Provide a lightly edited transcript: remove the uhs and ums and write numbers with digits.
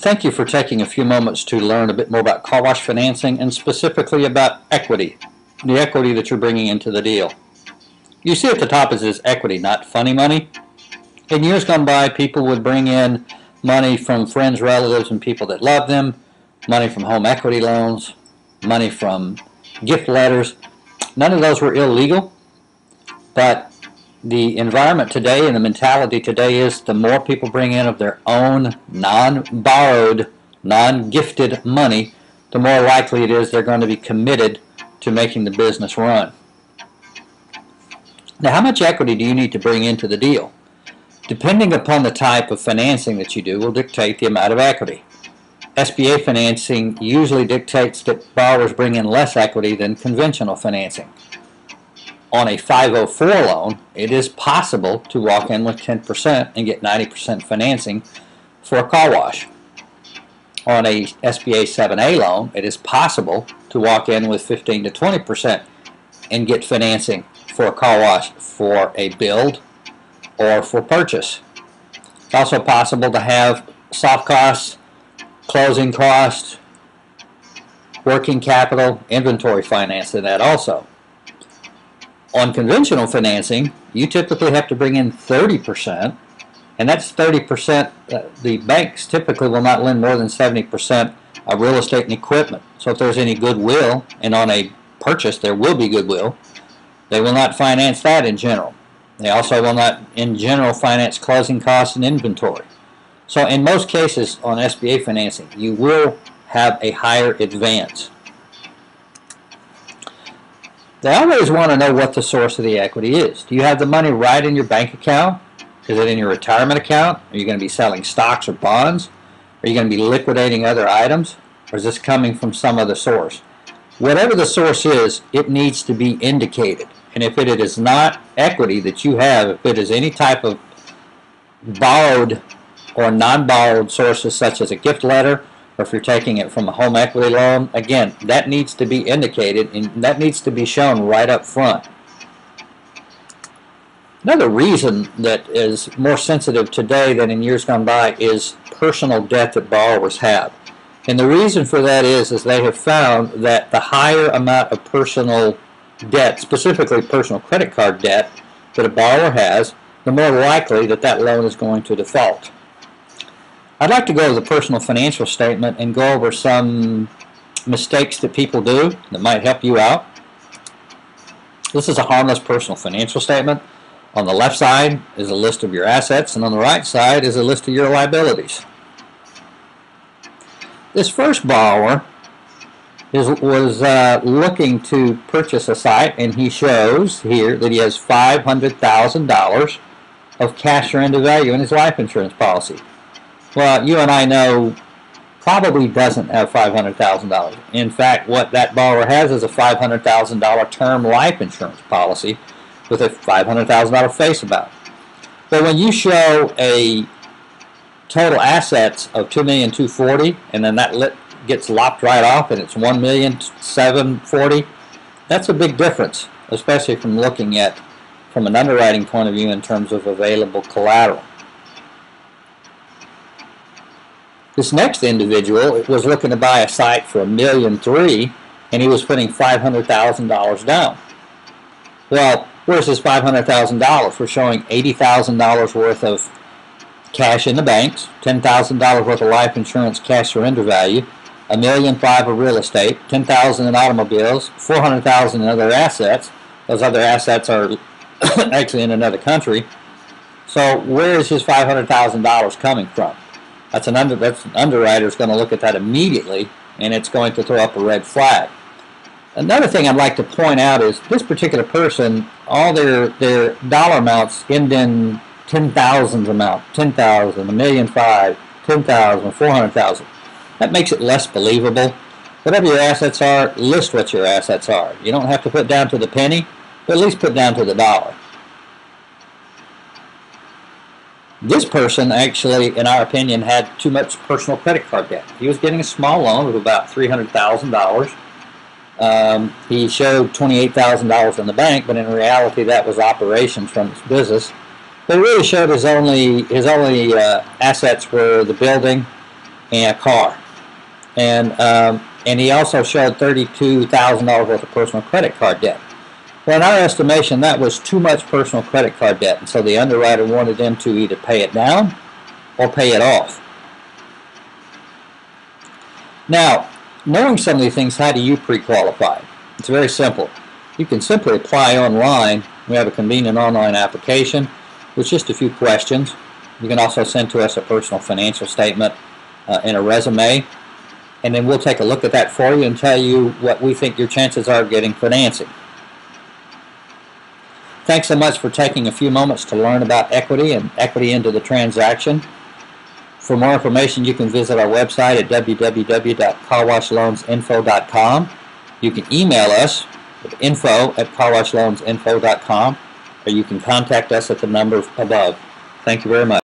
Thank you for taking a few moments to learn a bit more about car wash financing and specifically about equity, the equity that you're bringing into the deal. You see at the top it says equity, not funny money. In years gone by, people would bring in money from friends, relatives, and people that love them, money from home equity loans, money from gift letters. None of those were illegal, but the environment today and the mentality today is the more people bring in of their own non-borrowed, non-gifted money, the more likely it is they're going to be committed to making the business run. Now, how much equity do you need to bring into the deal? Depending upon the type of financing that you do will dictate the amount of equity. SBA financing usually dictates that borrowers bring in less equity than conventional financing. On a 504 loan, it is possible to walk in with 10% and get 90% financing for a car wash. On a SBA 7A loan, it is possible to walk in with 15 to 20% and get financing for a car wash for a build or for purchase. It's also possible to have soft costs, closing costs, working capital, inventory finance in that also. On conventional financing, you typically have to bring in 30%, and that's 30%. The banks typically will not lend more than 70% of real estate and equipment. So if there's any goodwill, and on a purchase there will be goodwill, they will not finance that in general. They also will not, in general, finance closing costs and inventory. So in most cases on SBA financing, you will have a higher advance. They always want to know what the source of the equity is. Do you have the money right in your bank account? Is it in your retirement account? Are you going to be selling stocks or bonds? Are you going to be liquidating other items? Or is this coming from some other source? Whatever the source is, it needs to be indicated. And if it is not equity that you have, if it is any type of borrowed or non-borrowed sources such as a gift letter, or if you're taking it from a home equity loan, again, that needs to be indicated and that needs to be shown right up front. Another reason that is more sensitive today than in years gone by is personal debt that borrowers have. And the reason for that is they have found that the higher amount of personal debt, specifically personal credit card debt, that a borrower has, the more likely that that loan is going to default. I'd like to go to the personal financial statement and go over some mistakes that people do that might help you out. This is a harmless personal financial statement. On the left side is a list of your assets, and on the right side is a list of your liabilities. This first borrower was looking to purchase a site, and he shows here that he has $500,000 of cash surrender value in his life insurance policy. Well, you and I know probably doesn't have $500,000. In fact, what that borrower has is a $500,000 term life insurance policy with a $500,000 face amount. But when you show a total assets of $2,240,000 and then that gets lopped right off and it's $1,740,000, that's a big difference, especially from looking at from an underwriting point of view in terms of available collateral. This next individual was looking to buy a site for $1,300,000 and he was putting $500,000 down. Well, where's his $500,000? We're showing $80,000 worth of cash in the banks, $10,000 worth of life insurance cash surrender value, $1,500,000 of real estate, $10,000 in automobiles, $400,000 in other assets. Those other assets are actually in another country. So where is his $500,000 coming from? That's an underwriter is going to look at that immediately, and it's going to throw up a red flag. Another thing I'd like to point out is this particular person, all their dollar amounts end in 10,000s amount, 10,000, $1,500,000, 10,000, 400,000. That makes it less believable. Whatever your assets are, list what your assets are. You don't have to put down to the penny, but at least put down to the dollar. This person actually, in our opinion, had too much personal credit card debt. He was getting a small loan of about $300,000. He showed $28,000 in the bank, but in reality that was operations from his business. But it really showed his only assets were the building and a car. And he also showed $32,000 worth of personal credit card debt. Well, in our estimation, that was too much personal credit card debt, and so the underwriter wanted them to either pay it down or pay it off. Now, knowing some of these things, how do you pre-qualify? It's very simple. You can simply apply online. We have a convenient online application with just a few questions. You can also send to us a personal financial statement and a resume, and then we'll take a look at that for you and tell you what we think your chances are of getting financing. Thanks so much for taking a few moments to learn about equity and equity into the transaction. For more information, you can visit our website at www.carwashloansinfo.com. You can email us at info@carwashloansinfo.com, or you can contact us at the number above. Thank you very much.